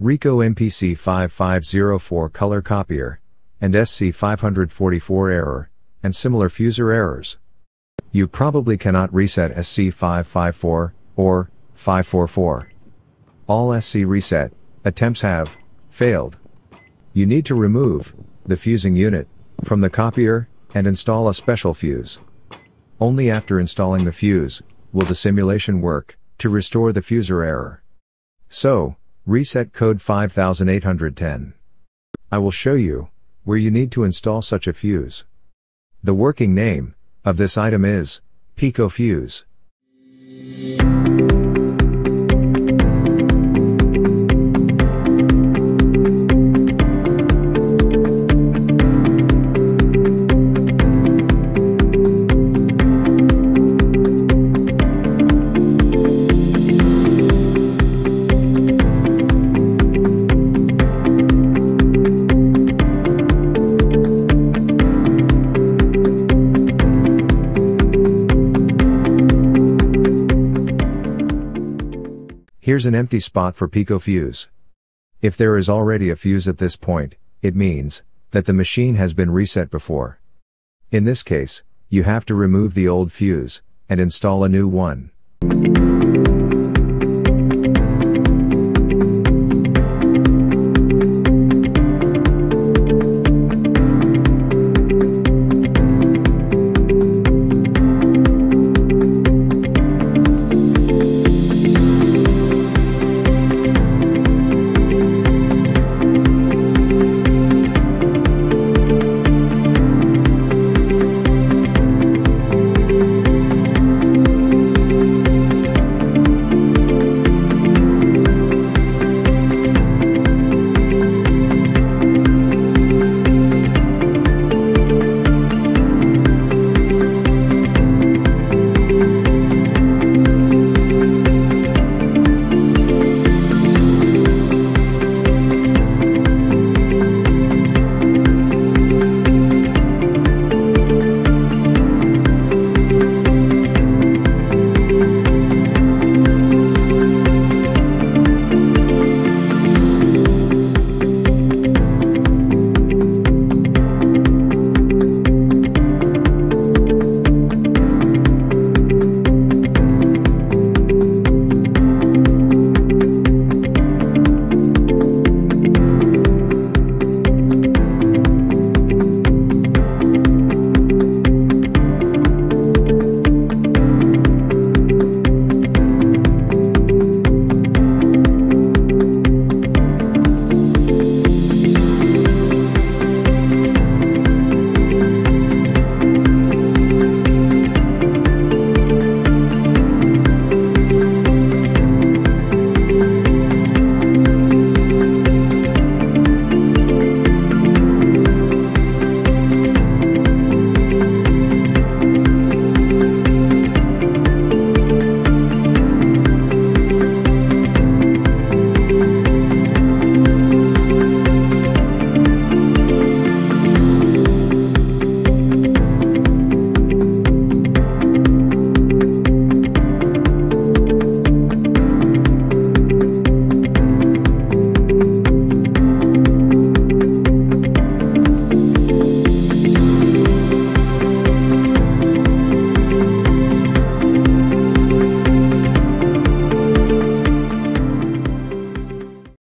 Ricoh MPC5504 color copier, and SC544 error, and similar fuser errors. You probably cannot reset SC554 or 544. All SC reset attempts have failed. You need to remove the fusing unit from the copier and install a special fuse. Only after installing the fuse will the simulation work to restore the fuser error. So, reset code 5810. I will show you where you need to install such a fuse. The working name of this item is Pico Fuse. Here's an empty spot for Pico Fuse. If there is already a fuse at this point, it means that the machine has been reset before. In this case, you have to remove the old fuse and install a new one.